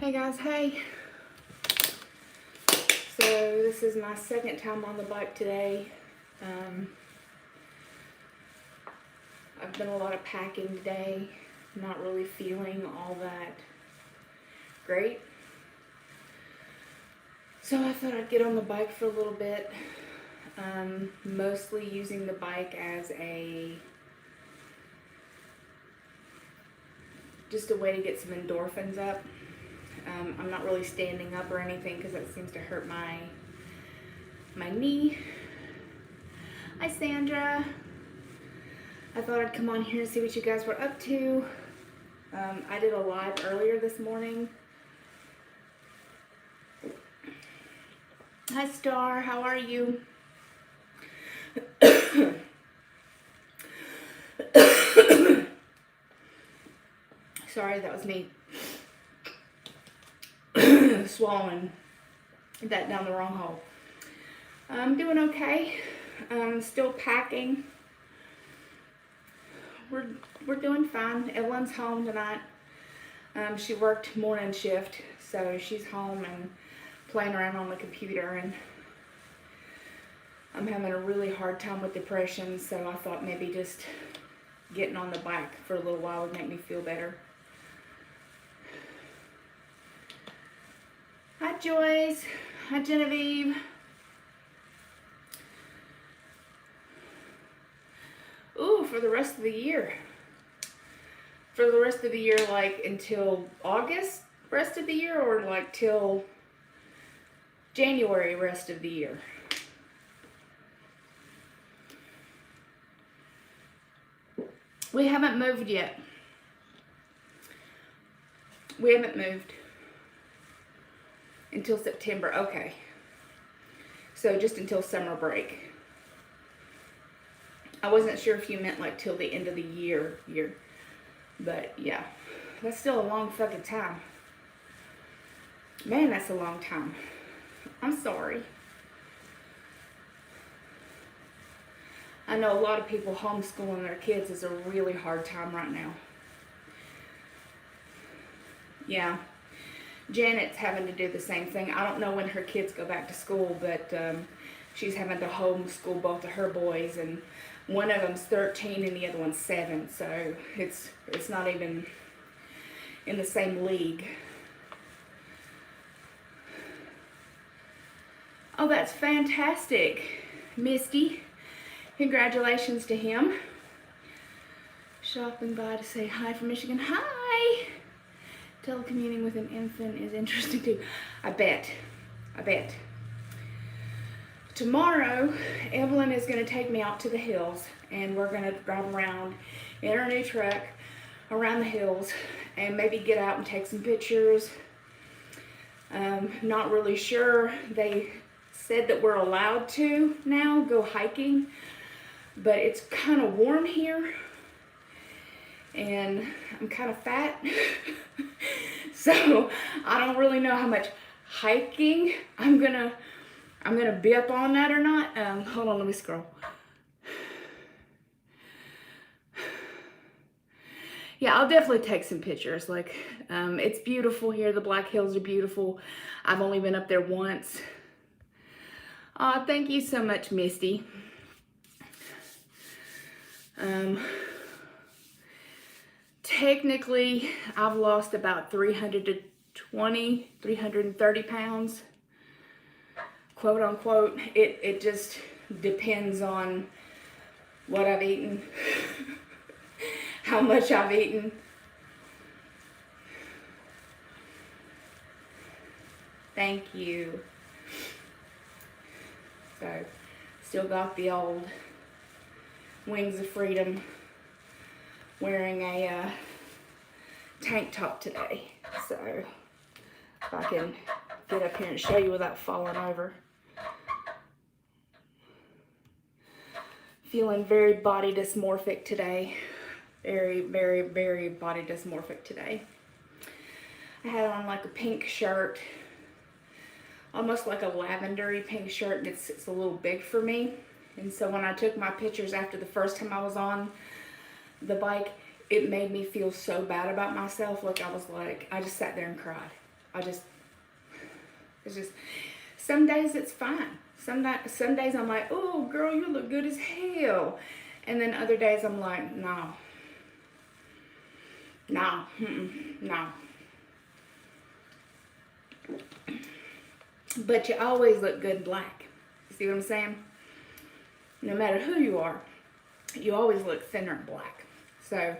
Hey guys, hey. So this is my second time on the bike today. I've done a lot of packing today. Not really feeling all that great. So I thought I'd get on the bike for a little bit. Mostly using the bike as just a way to get some endorphins up. I'm not really standing up or anything because that seems to hurt my knee. Hi Sandra. I thought I'd come on here and see what you guys were up to. I did a live earlier this morning. Hi Star, how are you? Sorry, that was me swallowing that down the wrong hole. I'm doing okay. Still packing. We're doing fine. Evelyn's home tonight. She worked morning shift, so she's home and playing around on the computer, and I'm having a really hard time with depression, so I thought maybe just getting on the bike for a little while would make me feel better. Hi Joyce. Hi Genevieve. Ooh, for the rest of the year. For the rest of the year, like until August rest of the year, or like till January rest of the year? We haven't moved yet. We haven't moved until September. Okay. So just until summer break. I wasn't sure if you meant like till the end of the year. But yeah, that's still a long fucking time. Man, that's a long time. I'm sorry. I know a lot of people homeschooling their kids is a really hard time right now. Yeah. Janet's having to do the same thing. I don't know when her kids go back to school, but she's having to homeschool both of her boys, and one of them's 13 and the other one's 7, so it's not even in the same league. Oh, that's fantastic, Misty. Congratulations to him. Shopping by to say hi from Michigan. Hi! Telecommuting with an infant is interesting too. I bet. Tomorrow, Evelyn is going to take me out to the hills, and we're going to drive around in our new truck around the hills and maybe get out and take some pictures. Not really sure. They said that we're allowed to now go hiking, but it's kind of warm here and I'm kind of fat. So I don't really know how much hiking I'm gonna be up on that or not. Hold on, let me scroll. Yeah, I'll definitely take some pictures. Like, it's beautiful here. The Black Hills are beautiful. I've only been up there once. Thank you so much, Misty. Technically, I've lost about 330 pounds, quote unquote. It just depends on what I've eaten, how much I've eaten. Thank you. So, still got the old Wings of Freedom, wearing a tank top today. So, if I can get up here and show you without falling over. Feeling very body dysmorphic today. Very, very, very body dysmorphic today. I had on like a pink shirt, almost like a lavendery pink shirt, and it's a little big for me. And so when I took my pictures after the first time I was on the bike, it made me feel so bad about myself. Like I just sat there and cried. it's just, some days it's fine. Some days I'm like, oh girl, you look good as hell. And then other days I'm like, no. No. But you always look good in black. You see what I'm saying? No matter who you are, you always look thinner in black. So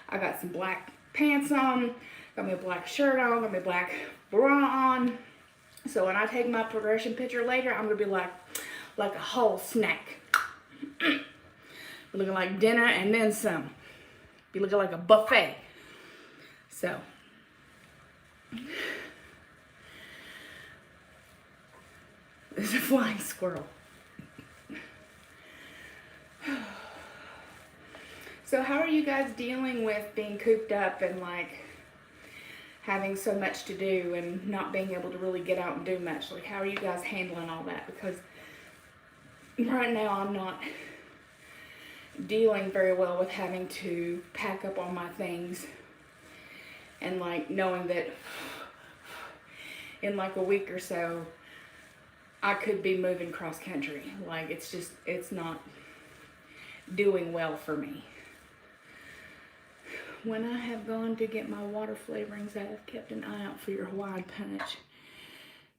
I got some black pants on, got me a black shirt on, got me a black bra on. So when I take my progression picture later, I'm gonna be like a whole snack. Looking like dinner and then some. Be looking like a buffet. So there's a flying squirrel. So how are you guys dealing with being cooped up and like having so much to do and not being able to really get out and do much? Like, how are you guys handling all that? Because right now I'm not dealing very well with having to pack up all my things and like knowing that in like a week or so I could be moving cross country. Like, it's not doing well for me. When I have gone to get my water flavorings, I have kept an eye out for your Hawaiian punch.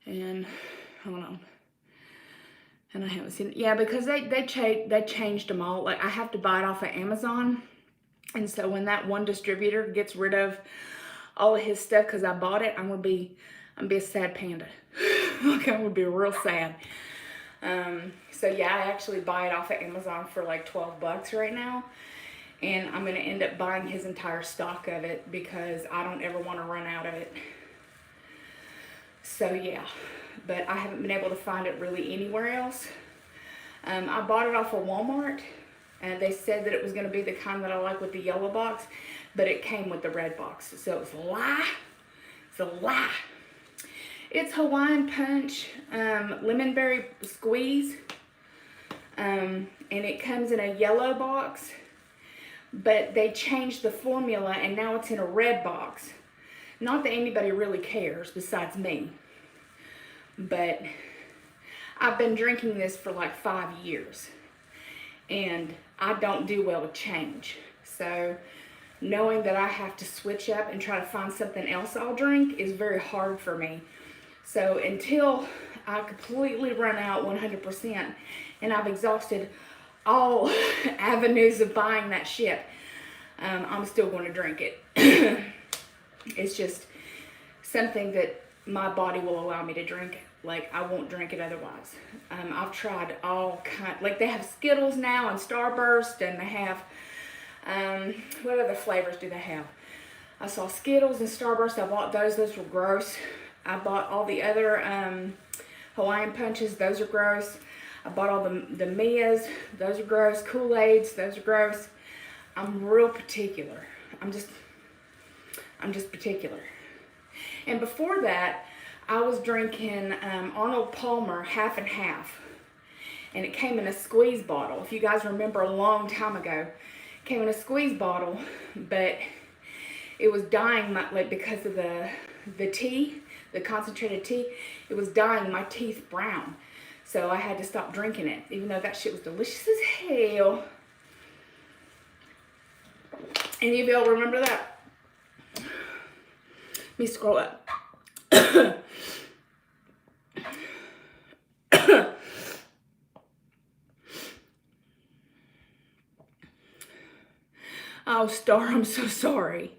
And hold on. And I haven't seen it. Yeah, because they changed them all. Like, I have to buy it off of Amazon. And so when that one distributor gets rid of all of his stuff because I bought it, I'm gonna be a sad panda. Like, I'm gonna be real sad. So yeah, I actually buy it off of Amazon for like 12 bucks right now. And I'm going to end up buying his entire stock of it because I don't ever want to run out of it. So yeah, but I haven't been able to find it really anywhere else. I bought it off of Walmart, and they said that it was going to be the kind that I like with the yellow box, but it came with the red box. So it's a lie. It's a lie. It's Hawaiian Punch Lemon Berry Squeeze, and it comes in a yellow box. But they changed the formula and now it's in a red box. Not that anybody really cares besides me. But I've been drinking this for like 5 years. And I don't do well with change. So knowing that I have to switch up and try to find something else I'll drink is very hard for me. So until I completely run out 100% and I've exhausted all avenues of buying that shit, I'm still going to drink it. It's just something that my body will allow me to drink. Like, I won't drink it otherwise. I've tried all kind, like they have Skittles now and Starburst, and they have what other flavors do they have? I saw Skittles and Starburst. I bought those were gross. I bought all the other Hawaiian Punches, those are gross. I bought all the Mias, those are gross. Kool-Aids, those are gross. I'm real particular. I'm just particular. And before that, I was drinking Arnold Palmer half and half. And it came in a squeeze bottle. If you guys remember, a long time ago, it came in a squeeze bottle, but it was dyeing my, like, because of the tea, the concentrated tea, it was dyeing my teeth brown. So I had to stop drinking it, even though that shit was delicious as hell. Any of y'all remember that? Let me scroll up. Oh, Star, I'm so sorry.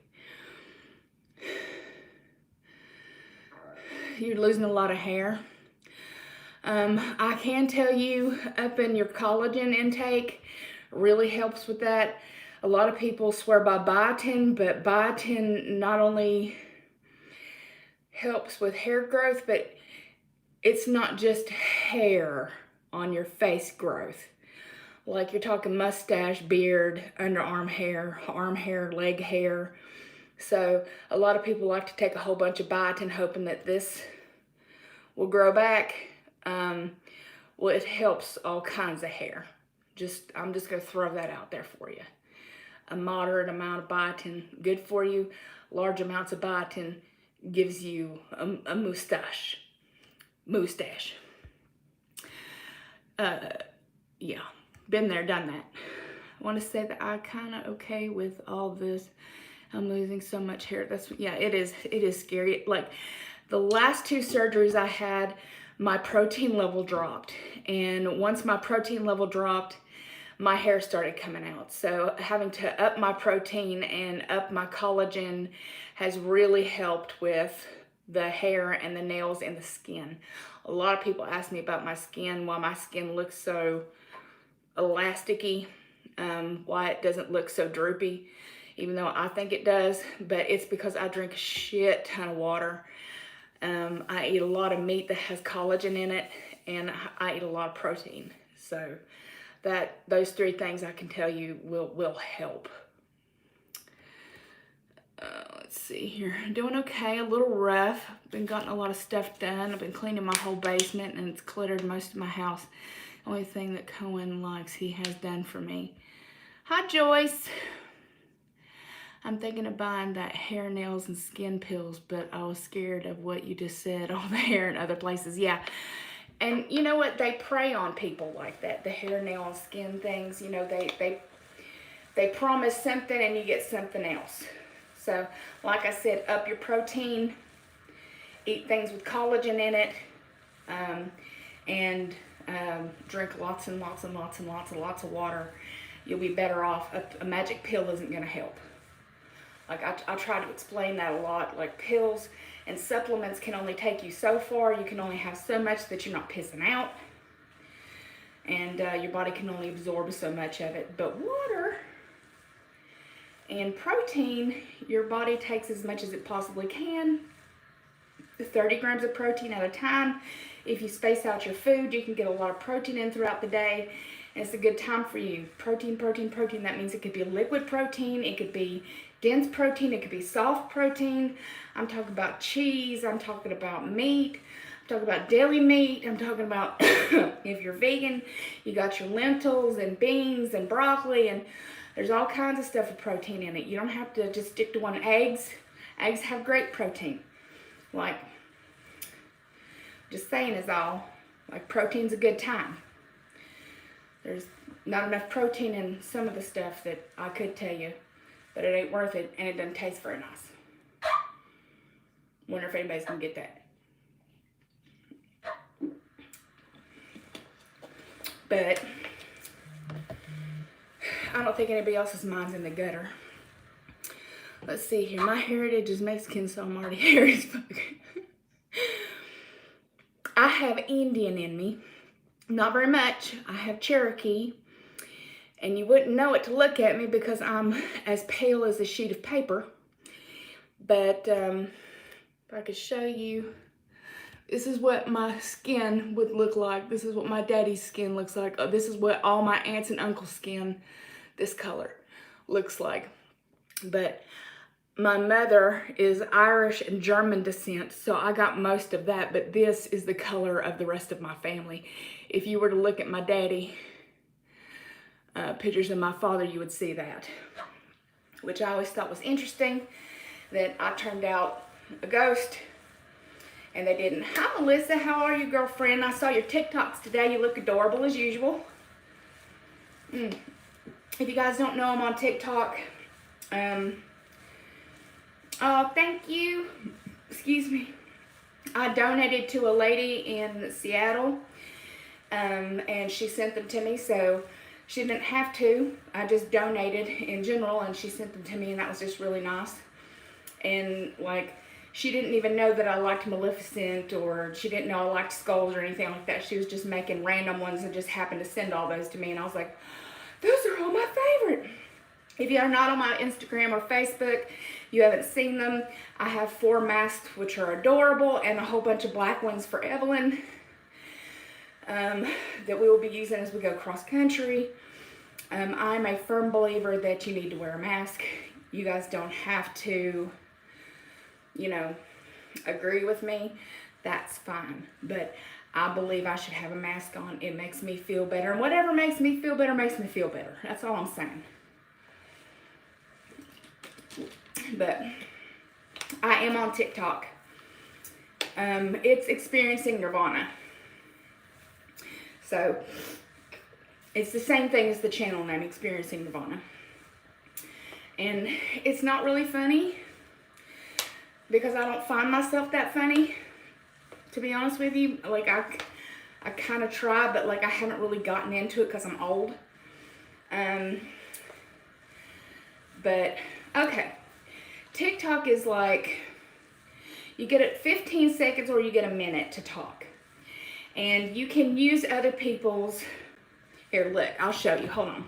You're losing a lot of hair. I can tell you, upping your collagen intake really helps with that. A lot of people swear by biotin, but biotin not only helps with hair growth, but it's not just hair on your face growth. Like, you're talking mustache, beard, underarm hair, arm hair, leg hair. So a lot of people like to take a whole bunch of biotin hoping that this will grow back. Well, it helps all kinds of hair. I'm just going to throw that out there for you. A moderate amount of biotin, good for you. Large amounts of biotin, gives you a mustache. Yeah, been there, done that. I want to say that I'm kind of okay with all this. I'm losing so much hair. Yeah, it is scary. Like the last 2 surgeries I had, my protein level dropped. And once my protein level dropped, my hair started coming out. So having to up my protein and up my collagen has really helped with the hair and the nails and the skin. A lot of people ask me about my skin, why my skin looks so elasticy, why it doesn't look so droopy, even though I think it does, but it's because I drink a shit ton of water. I eat a lot of meat that has collagen in it, and I eat a lot of protein. So those 3 things I can tell you will help. Let's see here. I'm doing okay, a little rough. Been gotten a lot of stuff done. I've been cleaning my whole basement, and it's cluttered most of my house. Only thing that Cohen likes, he has done for me. Hi, Joyce. I'm thinking of buying that hair, nails, and skin pills, but I was scared of what you just said, all the hair in other places. Yeah. And you know what? They prey on people like that, the hair, nail, and skin things. You know, they promise something and you get something else. So, like I said, up your protein, eat things with collagen in it, and drink lots and lots and lots and lots and lots of water. You'll be better off. A magic pill isn't going to help. Like I try to explain that a lot. Like pills and supplements can only take you so far. You can only have so much that you're not pissing out. And your body can only absorb so much of it. But water and protein, your body takes as much as it possibly can. 30 grams of protein at a time. If you space out your food, you can get a lot of protein in throughout the day. And it's a good time for you. Protein, protein, protein. That means it could be liquid protein. It could be dense protein. It could be soft protein. I'm talking about cheese. I'm talking about meat. I'm talking about deli meat. I'm talking about if you're vegan, you got your lentils and beans and broccoli, and there's all kinds of stuff with protein in it. You don't have to just stick to one. Eggs have great protein. Like, just saying is all. Like, protein's a good time. There's not enough protein in some of the stuff that I could tell you, but it ain't worth it, and it doesn't taste very nice. Wonder if anybody's gonna get that. But I don't think anybody else's mind's in the gutter. Let's see here. My heritage is Mexican, so I'm already hairy as fuck. I have Indian in me. Not very much. I have Cherokee. And you wouldn't know it to look at me because I'm as pale as a sheet of paper. But if I could show you, this is what my skin would look like. This is what my daddy's skin looks like. This is what all my aunts and uncles' skin, this color, looks like. But my mother is Irish and German descent, so I got most of that, but this is the color of the rest of my family. If you were to look at my daddy, pictures of my father, you would see that, which I always thought was interesting, that I turned out a ghost, and they didn't. Hi, Melissa. How are you, girlfriend? I saw your TikToks today. You look adorable as usual. If you guys don't know, I'm on TikTok. Oh, thank you. Excuse me. I donated to a lady in Seattle, and she sent them to me, so she didn't have to. I just donated in general, and she sent them to me, and that was just really nice. And, like, she didn't even know that I liked Maleficent, or she didn't know I liked skulls or anything like that. She was just making random ones and just happened to send all those to me, and I was like, those are all my favorite. If you are not on my Instagram or Facebook, you haven't seen them, I have 4 masks which are adorable and a whole bunch of black ones for Evelyn that we will be using as we go cross country. I'm a firm believer that you need to wear a mask. You guys don't have to, you know, agree with me. That's fine. But I believe I should have a mask on. It makes me feel better. And whatever makes me feel better makes me feel better. That's all I'm saying. But I am on TikTok. It's Experiencing Nirvana. So it's the same thing as the channel name, Experiencing Nirvana. And it's not really funny because I don't find myself that funny, to be honest with you. Like I kind of try, but like I haven't really gotten into it because I'm old. But okay, TikTok is like, you get it 15 seconds or you get a minute to talk. And you can use other people's, here, look, I'll show you, hold on.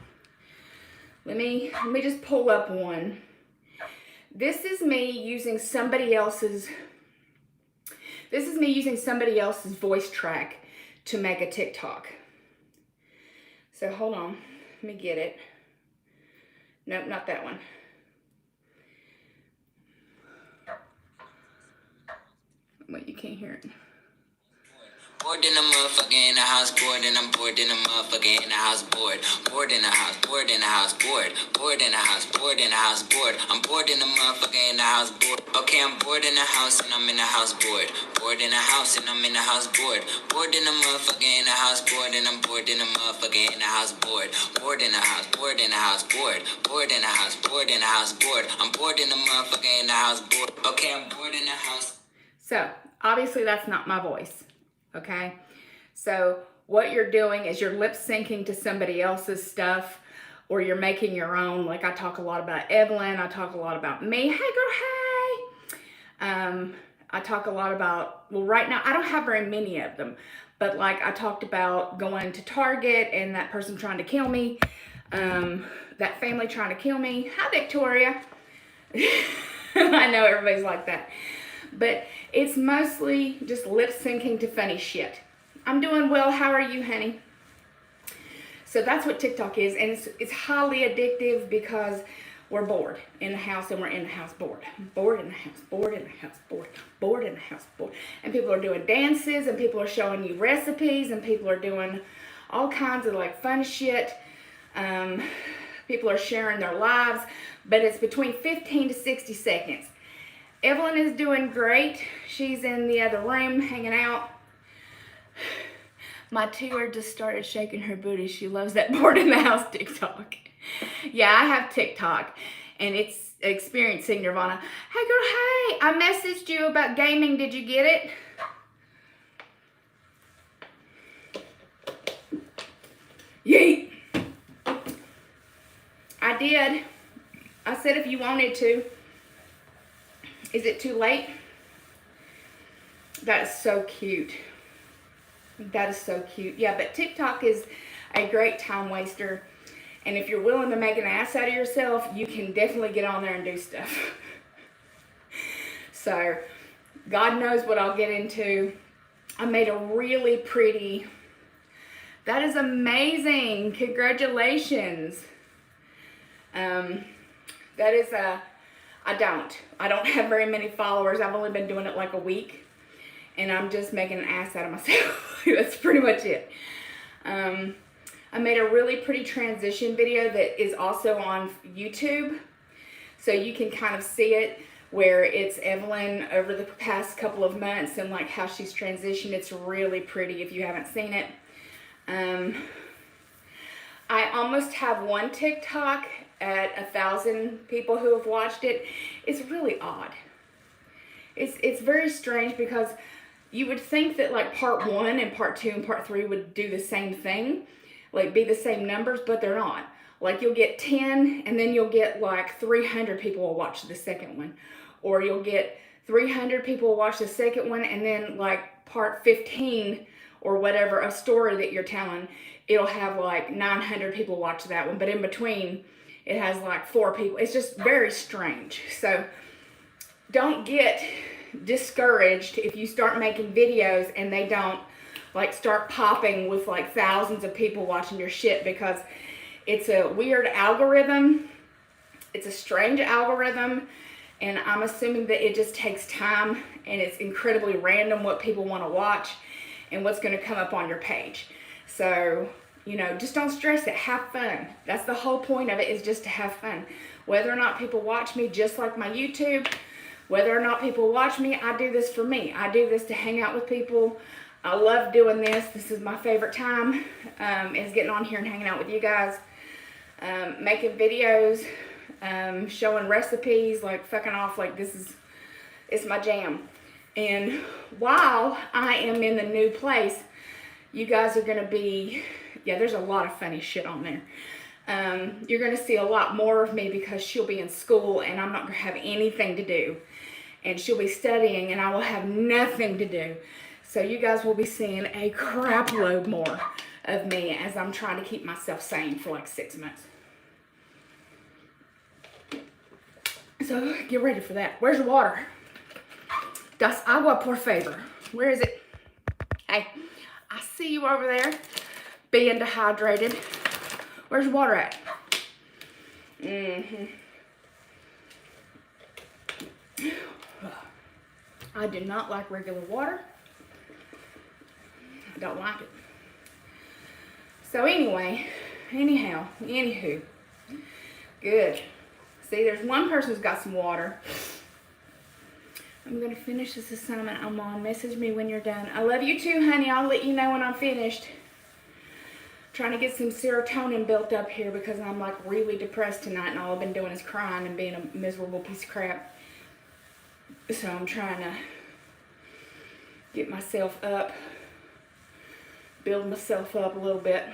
Let me just pull up one. This is me using somebody else's voice track to make a TikTok. So hold on, let me get it. Nope, not that one. Wait, you can't hear it. Bored in a motherfucker in the house, bored, and I'm bored in a motherfucker in the house, bored. Bored in the house, bored in the house, bored. Bored in the house, bored in the house, bored. I'm bored in the motherfucker in the house, bored. Okay, I'm bored in the house and I'm in the house, bored. Bored in the house and I'm in the house, bored. Bored in the motherfucker in the house, bored, and I'm bored in the motherfucker in the house, bored. Bored in the house, bored in the house, bored. Bored in the house, bored in the house, bored. I'm bored in the motherfucker in the house, bored. Okay, I'm bored in the house. So, obviously that's not my voice. Okay, so what you're doing is you're lip syncing to somebody else's stuff, or you're making your own. Like I talk a lot about Evelyn, I talk a lot about me. Hey girl, hey. I talk a lot about, well, right now I don't have very many of them, but like I talked about going to Target and that person trying to kill me, that family trying to kill me. Hi Victoria. I know everybody's like that. But it's mostly just lip syncing to funny shit. I'm doing well. How are you, honey? So that's what TikTok is. And it's highly addictive because we're bored in the house and we're in the house bored. Bored in the house, bored in the house, bored. Bored in the house, bored. And people are doing dances and people are showing you recipes and people are doing all kinds of like fun shit. People are sharing their lives, but it's between 15 to 60 seconds. Evelyn is doing great. She's in the other room hanging out. My two just started shaking her booty. She loves that bored in the house TikTok. Yeah, I have TikTok and it's Experiencing Nirvana. Hey girl, hey, I messaged you about gaming. Did you get it? Yeet. I did. I said if you wanted to. Is it too late? That is so cute. That is so cute. Yeah, but TikTok is a great time waster. And if you're willing to make an ass out of yourself, you can definitely get on there and do stuff. So, God knows what I'll get into. I made a really pretty... That is amazing. Congratulations. That is a... I don't have very many followers. I've only been doing it like a week. And I'm just making an ass out of myself. That's pretty much it. I made a really pretty transition video that is also on YouTube. So you can kind of see it where it's Evelyn over the past couple of months and like how she's transitioned. It's really pretty if you haven't seen it. I almost have one TikTok at 1,000 people who have watched it. It's really odd. It's very strange because you would think that like part 1 and part 2 and part 3 would do the same thing, like be the same numbers, but they're not. Like you'll get 10 and then you'll get like 300 people will watch the second one, or you'll get 300 people will watch the second one, and then like part 15 or whatever, a story that you're telling, it'll have like 900 people watch that one, but in between it has like 4 people. It's just very strange. So don't get discouraged if you start making videos and they don't like start popping with like thousands of people watching your shit, because it's a weird algorithm. It's a strange algorithm, and I'm assuming that it just takes time and it's incredibly random what people want to watch and what's going to come up on your page. So, you know, just don't stress it. Have fun. That's the whole point of it, is just to have fun. Whether or not people watch me, just like my YouTube, Whether or not people watch me, I do this for me. I do this to hang out with people. I love doing this. This is my favorite time, is getting on here and hanging out with you guys. Making videos, showing recipes, like fucking off, like it's my jam. And while I am in the new place, you guys are going to be, yeah, there's a lot of funny shit on there. You're going to see a lot more of me because she'll be in school and I'm not going to have anything to do. And she'll be studying and I will have nothing to do. So you guys will be seeing a crap load more of me as I'm trying to keep myself sane for like 6 months. So get ready for that. Where's your water? Das agua, por favor. Where is it? Hey, I see you over there being dehydrated. Where's your water at? I do not like regular water. I don't like it. So anyway, anywho, good. See, there's one person who's got some water. I'm going to finish this assignment I'm on. Message me when you're done. I love you too, honey. I'll let you know when I'm finished. Trying to get some serotonin built up here because I'm like really depressed tonight and all I've been doing is crying and being a miserable piece of crap. So I'm trying to get myself up, build myself up a little bit.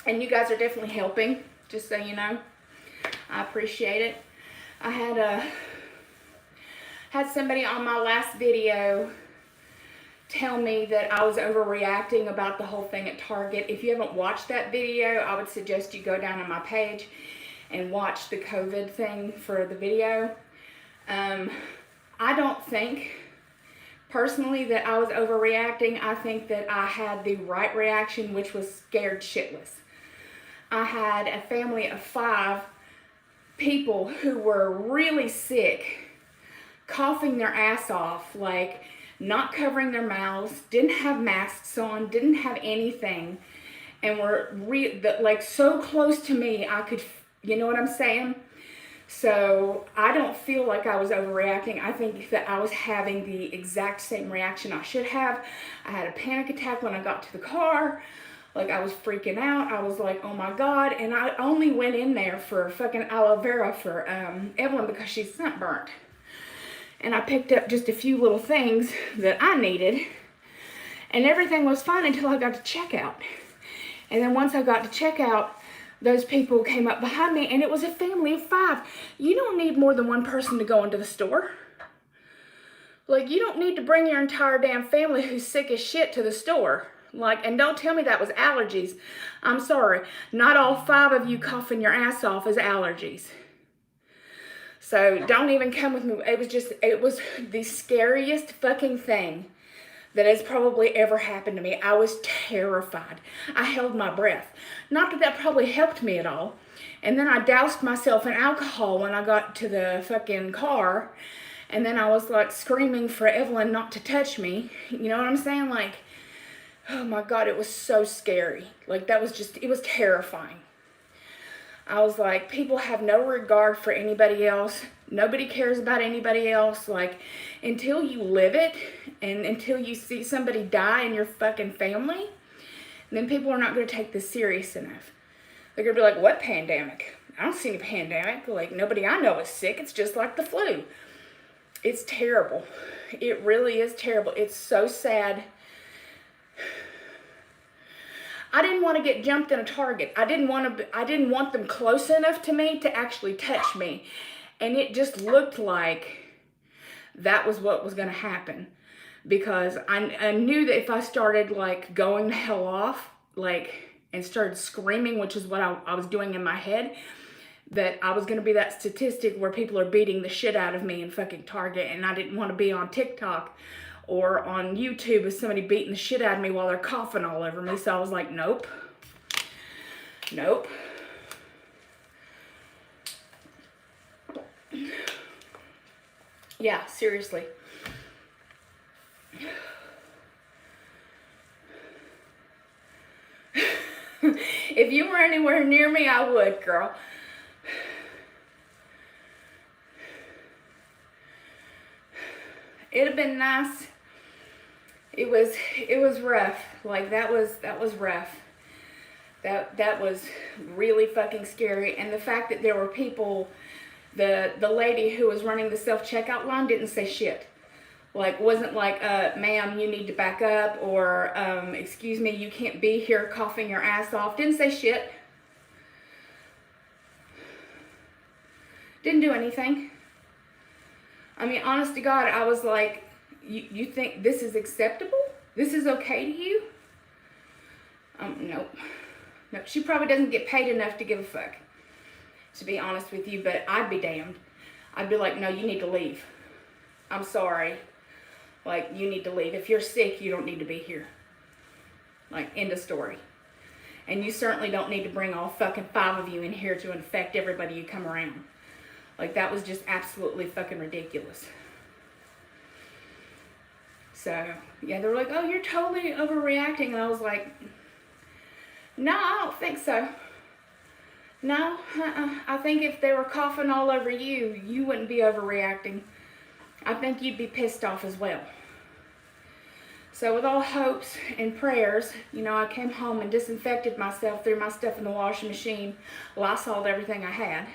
And you guys are definitely helping, just so you know. I appreciate it. I had somebody on my last video tell me that I was overreacting about the whole thing at Target. If you haven't watched that video, I would suggest you go down on my page and watch the COVID thing for the video. I don't think personally that I was overreacting. I think that I had the right reaction, which was scared shitless. I had a family of 5 people who were really sick, coughing their ass off, like not covering their mouths, didn't have masks on, didn't have anything, and were like so close to me, I could, you know what I'm saying? So I don't feel like I was overreacting. I think that I was having the exact same reaction I should have. I had a panic attack when I got to the car. Like, I was freaking out. I was like, oh my God. And I only went in there for fucking aloe vera for Evelyn because she's sunburnt. And I picked up just a few little things that I needed. And everything was fine until I got to checkout. And then once I got to checkout, those people came up behind me, and it was a family of 5. You don't need more than one person to go into the store. Like, you don't need to bring your entire damn family who's sick as shit to the store. Like, and don't tell me that was allergies. I'm sorry. Not all 5 of you coughing your ass off is allergies. So don't even come with me. It was the scariest fucking thing that has probably ever happened to me. I was terrified. I held my breath. Not that that probably helped me at all. And then I doused myself in alcohol when I got to the fucking car. And then I was like screaming for Evelyn not to touch me. You know what I'm saying? Like, oh my God, it was so scary. Like, that was just, it was terrifying. I was like, people have no regard for anybody else. Nobody cares about anybody else. Like, until you live it and until you see somebody die in your fucking family, then people are not going to take this serious enough. They're going to be like, what pandemic? I don't see any pandemic. Like, nobody I know is sick. It's just like the flu. It's terrible. It really is terrible. It's so sad. I didn't want to get jumped in a Target. I didn't want them close enough to me to actually touch me. And it just looked like that was what was going to happen. Because I knew that if I started like going the hell off, like, and started screaming, which is what I was doing in my head, that I was going to be that statistic where people are beating the shit out of me in fucking Target. And I didn't want to be on TikTok or on YouTube with somebody beating the shit out of me while they're coughing all over me. So I was like, nope. Nope. Yeah, seriously. If you were anywhere near me, I would, girl. It'd have been nice. It was rough. Like that was rough. That was really fucking scary. And the fact that there were people, the lady who was running the self-checkout line didn't say shit. Like, wasn't like, ma'am, you need to back up, or excuse me, you can't be here coughing your ass off. Didn't say shit. Didn't do anything. I mean, honest to God, I was like, you think this is acceptable? This is okay to you? Nope. Nope. She probably doesn't get paid enough to give a fuck, to be honest with you, but I'd be damned. I'd be like, no, you need to leave. I'm sorry. Like, you need to leave. If you're sick, you don't need to be here. Like, end of story. And you certainly don't need to bring all fucking 5 of you in here to infect everybody you come around. Like, that was just absolutely fucking ridiculous. So, yeah, they were like, oh, you're totally overreacting. And I was like, no, I don't think so. No, I think if they were coughing all over you, you wouldn't be overreacting. I think you'd be pissed off as well. So with all hopes and prayers, you know, I came home and disinfected myself, threw my stuff in the washing machine, Lysoled everything I had.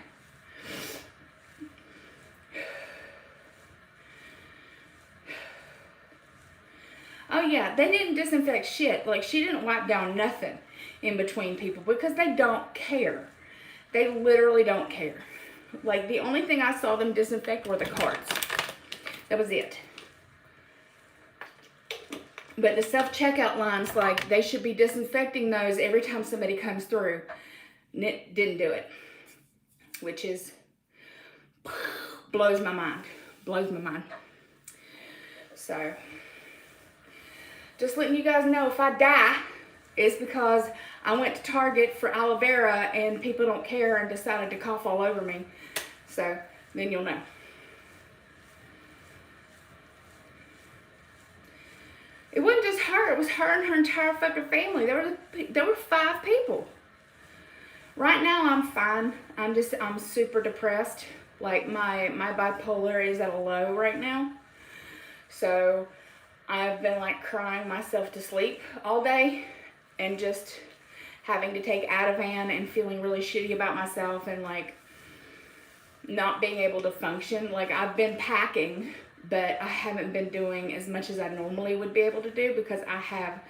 Oh yeah, they didn't disinfect shit. Like, she didn't wipe down nothing in between people because they don't care. They literally don't care. Like, the only thing I saw them disinfect were the carts. That was it. But the self-checkout lines, like, they should be disinfecting those every time somebody comes through. Didn't do it. Which is, blows my mind. Blows my mind. So, just letting you guys know, if I die, it's because I went to Target for aloe vera and people don't care and decided to cough all over me. So, then you'll know. It wasn't just her, it was her and her entire fucking family. There were 5 people. Right now I'm fine. I'm super depressed. Like, my bipolar is at a low right now. So I've been like crying myself to sleep all day and just having to take Ativan and feeling really shitty about myself and like not being able to function. Like, I've been packing, but I haven't been doing as much as I normally would be able to do because I have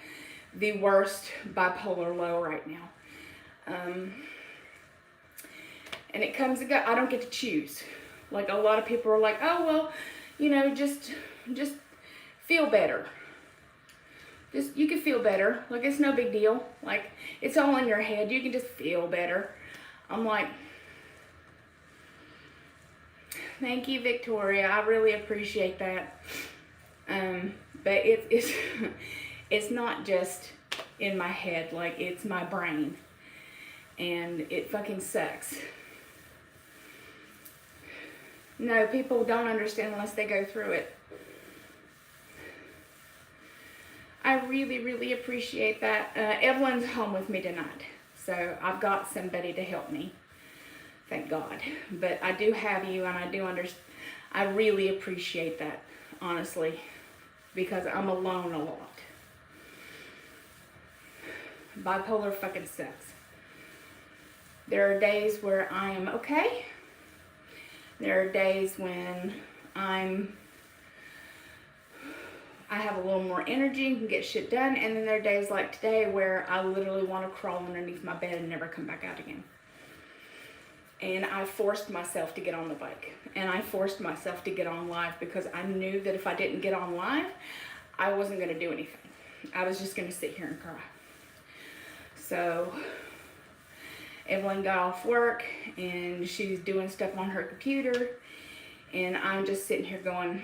the worst bipolar low right now. And it comes and goes. I don't get to choose. Like, a lot of people are like, oh, well, you know, just feel better. You can feel better. Like, it's no big deal. Like, it's all in your head. You can just feel better. I'm like, thank you, Victoria. I really appreciate that. But it's not just in my head. Like, it's my brain. And it fucking sucks. No, people don't understand unless they go through it. I really, really appreciate that. Evelyn's home with me tonight. So I've got somebody to help me. Thank God. But I do have you, and I do understand. I really appreciate that, honestly, because I'm alone a lot. Bipolar fucking sucks. There are days where I am okay. There are days when I have a little more energy and can get shit done, and then there are days like today where I literally want to crawl underneath my bed and never come back out again. And I forced myself to get on the bike, and I forced myself to get on live because I knew that if I didn't get on live, I wasn't going to do anything. I was just going to sit here and cry. So Evelyn got off work and she's doing stuff on her computer, and I'm just sitting here going,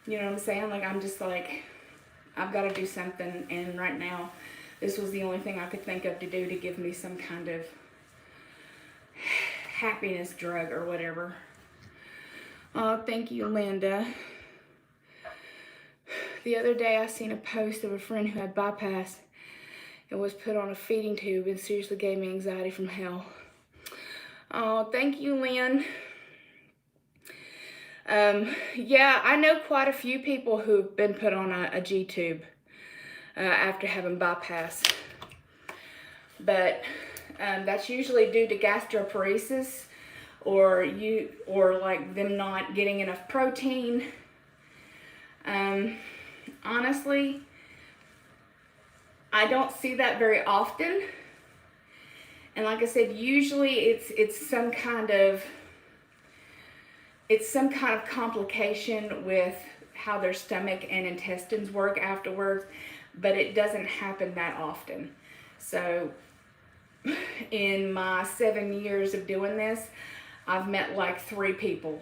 you know what I'm saying? Like, I'm just like, I've got to do something, and right now this was the only thing I could think of to do to give me some kind of happiness drug or whatever. Oh, thank you, Linda. The other day I seen a post of a friend who had bypass and was put on a feeding tube and seriously gave me anxiety from hell. Oh, thank you, Lynn. Yeah, I know quite a few people who've been put on a G-tube after having bypass. But that's usually due to gastroparesis or like them not getting enough protein. Honestly, I don't see that very often. And like I said, usually it's some kind of complication with how their stomach and intestines work afterwards, but it doesn't happen that often. So in my 7 years of doing this, I've met like 3 people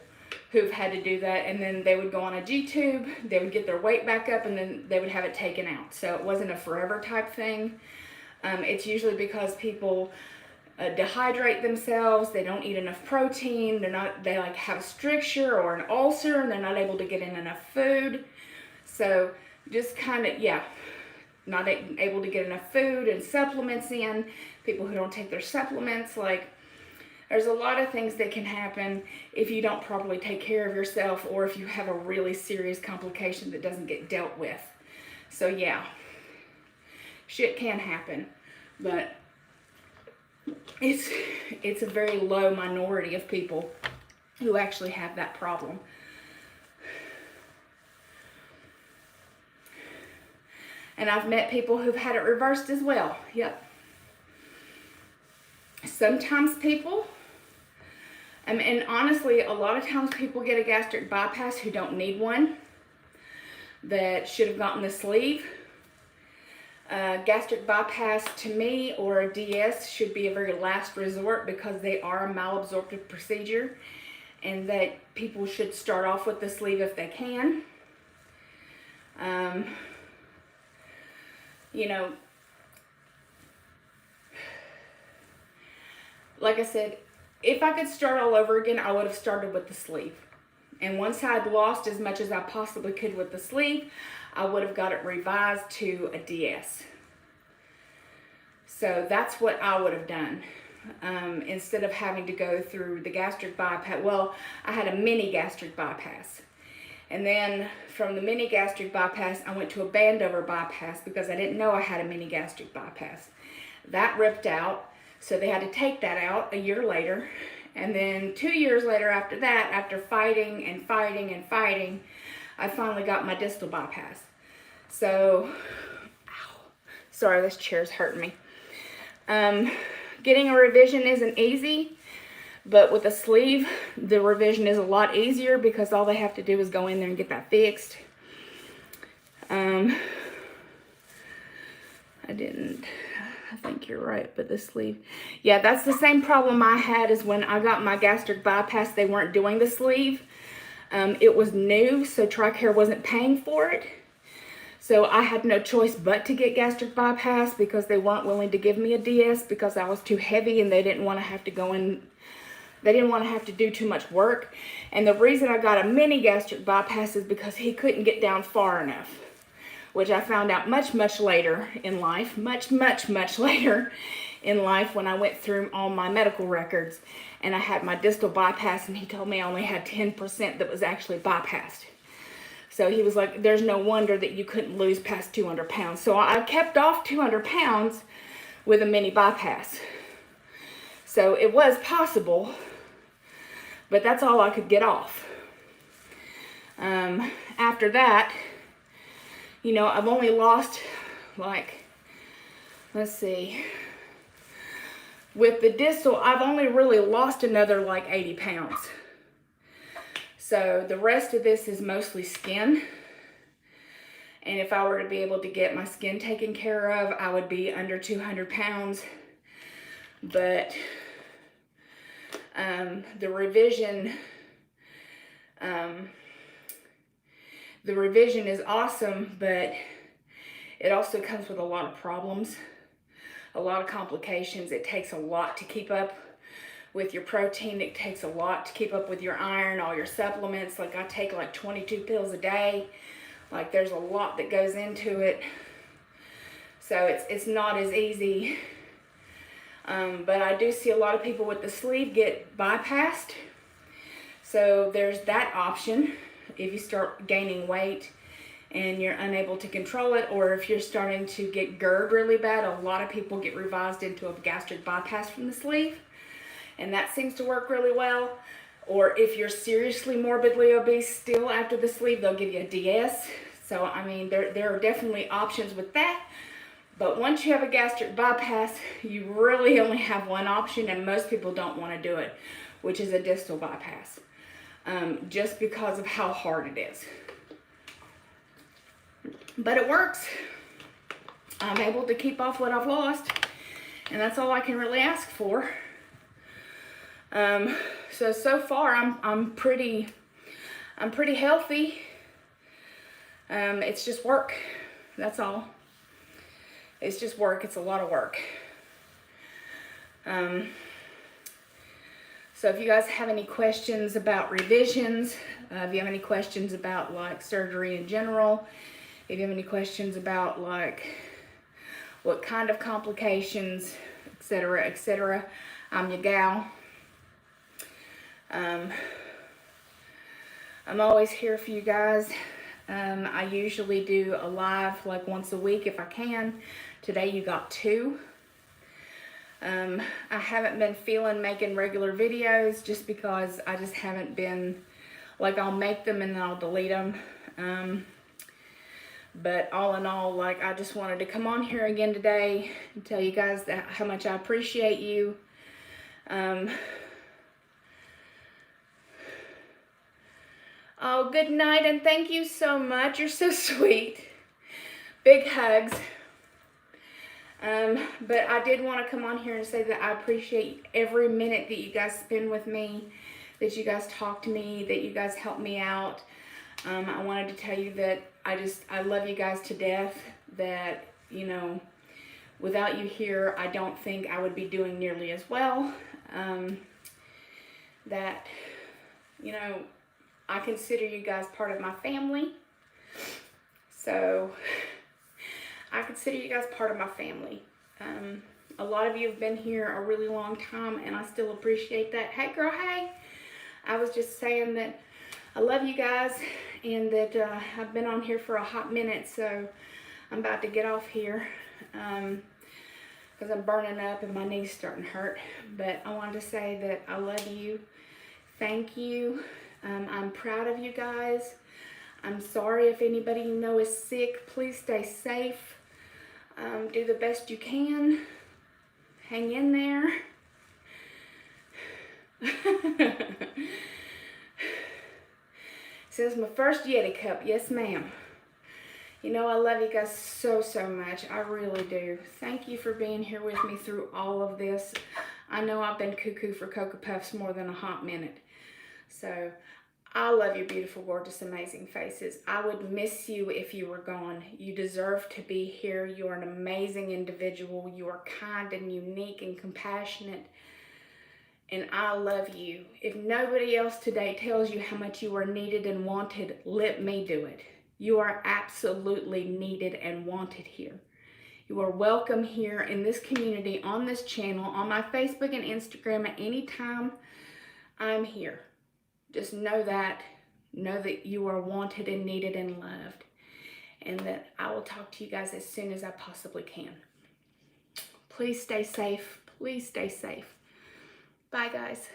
who've had to do that, and then they would go on a G-tube, they would get their weight back up, and then they would have it taken out. So it wasn't a forever type thing. It's usually because people dehydrate themselves, they don't eat enough protein, they like have a stricture or an ulcer, and they're not able to get in enough food. So just kind of, yeah, not able to get enough food and supplements in. People who don't take their supplements, like, there's a lot of things that can happen if you don't properly take care of yourself, or if you have a really serious complication that doesn't get dealt with. So yeah, shit can happen, but it's a very low minority of people who actually have that problem. And I've met people who've had it reversed as well. Yep. Sometimes people, and honestly, a lot of times people get a gastric bypass who don't need one, that should have gotten the sleeve. Gastric bypass, to me, or a DS, should be a very last resort, because they are a malabsorptive procedure, and that people should start off with the sleeve if they can. You know, like I said, if I could start all over again, I would have started with the sleeve. And once I'd lost as much as I possibly could with the sleeve, I would have got it revised to a DS. So that's what I would have done. Instead of having to go through the gastric bypass. Well, I had a mini gastric bypass. And then from the mini gastric bypass, I went to a band over bypass because I didn't know I had a mini gastric bypass. That ripped out, so they had to take that out a year later. And then 2 years later after that, after fighting and fighting and fighting, I finally got my distal bypass. So, ow, sorry, this chair's hurting me. Getting a revision isn't easy. But with a sleeve, the revision is a lot easier, because all they have to do is go in there and get that fixed. I think you're right, but the sleeve. Yeah, that's the same problem I had as when I got my gastric bypass. They weren't doing the sleeve. It was new, so TRICARE wasn't paying for it. So I had no choice but to get gastric bypass, because they weren't willing to give me a DS because I was too heavy, and they didn't want to have to go in. They didn't want to have to do too much work. And the reason I got a mini gastric bypass is because he couldn't get down far enough, which I found out much, much later in life, much later in life, when I went through all my medical records and I had my distal bypass, and he told me I only had 10% that was actually bypassed. So he was like, there's no wonder that you couldn't lose past 200 pounds. So I kept off 200 pounds with a mini bypass. So it was possible, but that's all I could get off. After that, you know, I've only lost, like, let's see, with the distal, I've only really lost another like 80 pounds. So the rest of this is mostly skin. And if I were to be able to get my skin taken care of, I would be under 200 pounds. But the revision is awesome, but it also comes with a lot of problems, a lot of complications. It takes a lot to keep up with your protein. It takes a lot to keep up with your iron, all your supplements. Like, I take like 22 pills a day. Like, there's a lot that goes into it. So it's not as easy. But I do see a lot of people with the sleeve get bypassed. So there's that option if you start gaining weight and you're unable to control it, or if you're starting to get GERD really bad. A lot of people get revised into a gastric bypass from the sleeve, and that seems to work really well. Or if you're seriously morbidly obese still after the sleeve, they'll give you a DS. So, I mean, there are definitely options with that. But once you have a gastric bypass, you really only have one option, and most people don't want to do it, which is a distal bypass, just because of how hard it is. But it works. I'm able to keep off what I've lost, and that's all I can really ask for. So far I'm pretty healthy. It's just work. That's all. It's just work. It's a lot of work. So if you guys have any questions about revisions, if you have any questions about like surgery in general, if you have any questions about like what kind of complications, etc., I'm your gal. I'm always here for you guys. I usually do a live like once a week if I can. Today you got 2. I haven't been feeling making regular videos just because I just haven't been, like, I'll make them and then I'll delete them. But all in all, like, I just wanted to come on here again today and tell you guys that how much I appreciate you. Oh, good night, and thank you so much. You're so sweet. Big hugs. But I did want to come on here and say that I appreciate every minute that you guys spend with me, that you guys talk to me, that you guys help me out. I wanted to tell you that I love you guys to death, that, you know, without you here, I don't think I would be doing nearly as well. That, you know, I consider you guys part of my family. So I consider you guys part of my family. A lot of you have been here a really long time, and I still appreciate that. Hey girl, hey. I was just saying that I love you guys, and that I've been on here for a hot minute, so I'm about to get off here because I'm burning up and my knee's starting to hurt. But I wanted to say that I love you. Thank you. I'm proud of you guys. I'm sorry if anybody you know is sick. Please stay safe. Do the best you can. Hang in there. This is my first Yeti cup. Yes, ma'am. You know, I love you guys so, so much. I really do. Thank you for being here with me through all of this. I know I've been cuckoo for Cocoa Puffs more than a hot minute. So, I love your beautiful, gorgeous, amazing faces. I would miss you if you were gone. You deserve to be here. You are an amazing individual. You are kind and unique and compassionate. And I love you. If nobody else today tells you how much you are needed and wanted, let me do it. You are absolutely needed and wanted here. You are welcome here in this community, on this channel, on my Facebook and Instagram at any time. I'm here. Just know that you are wanted and needed and loved, and that I will talk to you guys as soon as I possibly can. Please stay safe. Please stay safe. Bye, guys.